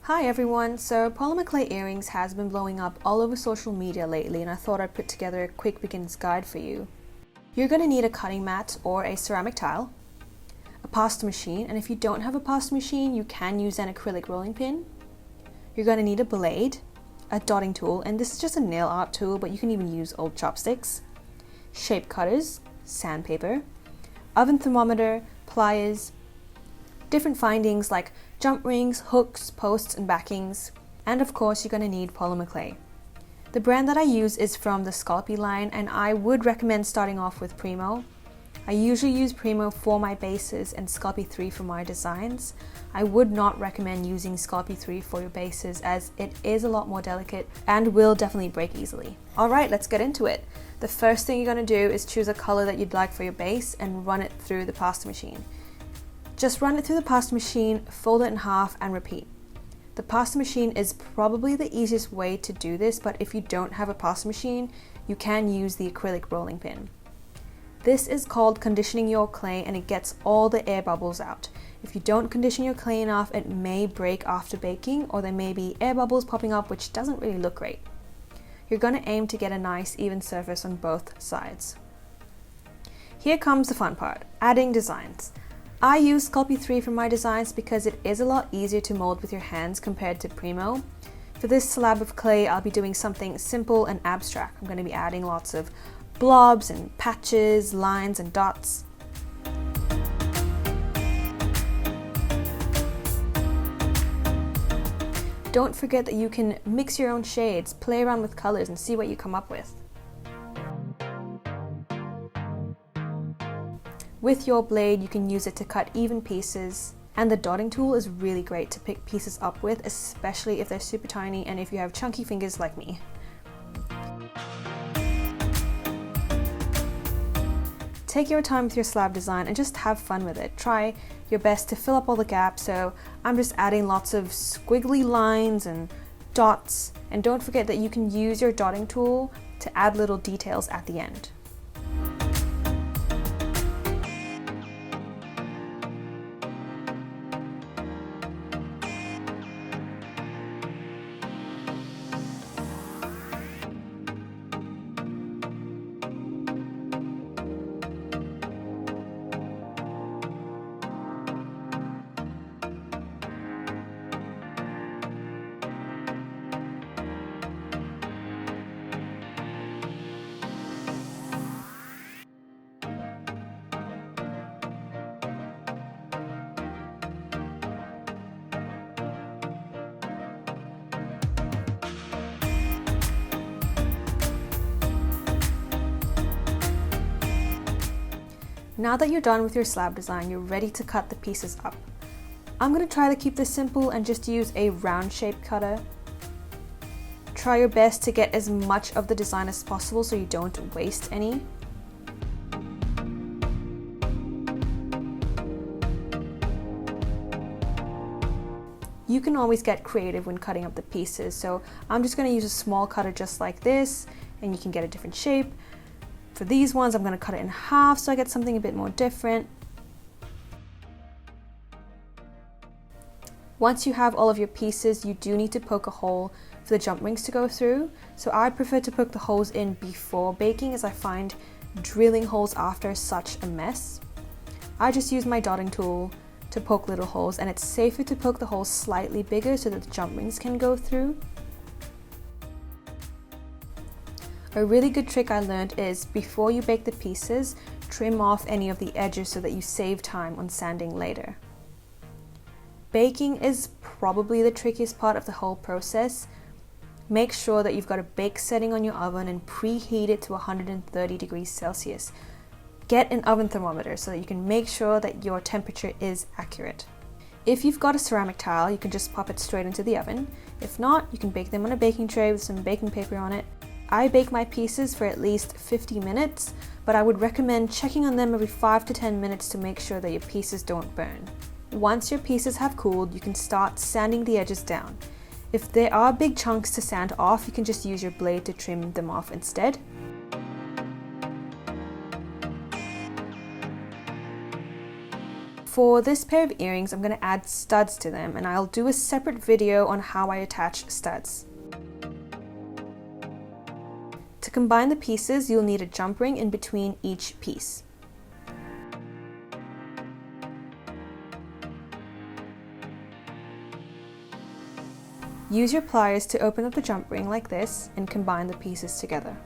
Hi everyone, so polymer clay earrings has been blowing up all over social media lately, and I thought I'd put together a quick beginner's guide for you. You're going to need a cutting mat or a ceramic tile, a pasta machine, and if you don't have a pasta machine you can use an acrylic rolling pin. You're going to need a blade, a dotting tool, and this is just a nail art tool but you can even use old chopsticks, shape cutters, sandpaper, oven thermometer, pliers, different findings like jump rings, hooks, posts and backings, and of course you're going to need polymer clay. The brand that I use is from the Sculpey line and I would recommend starting off with Premo. I usually use Premo for my bases and Sculpey 3 for my designs. I would not recommend using Sculpey 3 for your bases as it is a lot more delicate and will definitely break easily. Alright, let's get into it. The first thing you're going to do is choose a color that you'd like for your base and run it through the pasta machine. Just run it through the pasta machine, fold it in half and repeat. The pasta machine is probably the easiest way to do this, but if you don't have a pasta machine, you can use the acrylic rolling pin. This is called conditioning your clay and it gets all the air bubbles out. If you don't condition your clay enough, it may break after baking or there may be air bubbles popping up, which doesn't really look great. You're going to aim to get a nice even surface on both sides. Here comes the fun part, adding designs. I use Sculpey 3 for my designs because it is a lot easier to mold with your hands compared to Premo. For this slab of clay, I'll be doing something simple and abstract. I'm going to be adding lots of blobs and patches, lines and dots. Don't forget that you can mix your own shades, play around with colors and see what you come up with. With your blade, you can use it to cut even pieces, and the dotting tool is really great to pick pieces up with, especially if they're super tiny and if you have chunky fingers like me. Take your time with your slab design and just have fun with it. Try your best to fill up all the gaps, so I'm just adding lots of squiggly lines and dots, and don't forget that you can use your dotting tool to add little details at the end. Now that you're done with your slab design, you're ready to cut the pieces up. I'm going to try to keep this simple and just use a round shape cutter. Try your best to get as much of the design as possible so you don't waste any. You can always get creative when cutting up the pieces, so I'm just going to use a small cutter just like this and you can get a different shape. For these ones, I'm going to cut it in half so I get something a bit more different. Once you have all of your pieces, you do need to poke a hole for the jump rings to go through. So I prefer to poke the holes in before baking as I find drilling holes after such a mess. I just use my dotting tool to poke little holes, and it's safer to poke the holes slightly bigger so that the jump rings can go through. A really good trick I learned is before you bake the pieces, trim off any of the edges so that you save time on sanding later. Baking is probably the trickiest part of the whole process. Make sure that you've got a bake setting on your oven and preheat it to 130 degrees Celsius. Get an oven thermometer so that you can make sure that your temperature is accurate. If you've got a ceramic tile, you can just pop it straight into the oven. If not, you can bake them on a baking tray with some baking paper on it. I bake my pieces for at least 50 minutes, but I would recommend checking on them every 5 to 10 minutes to make sure that your pieces don't burn. Once your pieces have cooled, you can start sanding the edges down. If there are big chunks to sand off, you can just use your blade to trim them off instead. For this pair of earrings, I'm going to add studs to them, and I'll do a separate video on how I attach studs. To combine the pieces, you'll need a jump ring in between each piece. Use your pliers to open up the jump ring like this and combine the pieces together.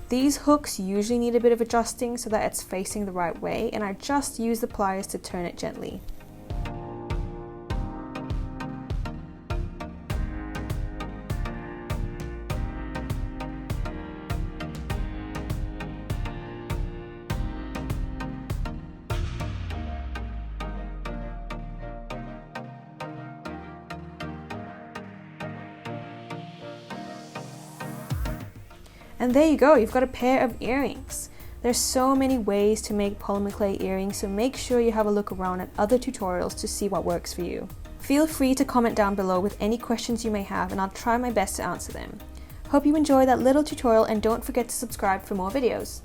These hooks usually need a bit of adjusting so that it's facing the right way, and I just use the pliers to turn it gently. And there you go, you've got a pair of earrings. There's so many ways to make polymer clay earrings, so make sure you have a look around at other tutorials to see what works for you. Feel free to comment down below with any questions you may have, and I'll try my best to answer them. Hope you enjoyed that little tutorial, and don't forget to subscribe for more videos.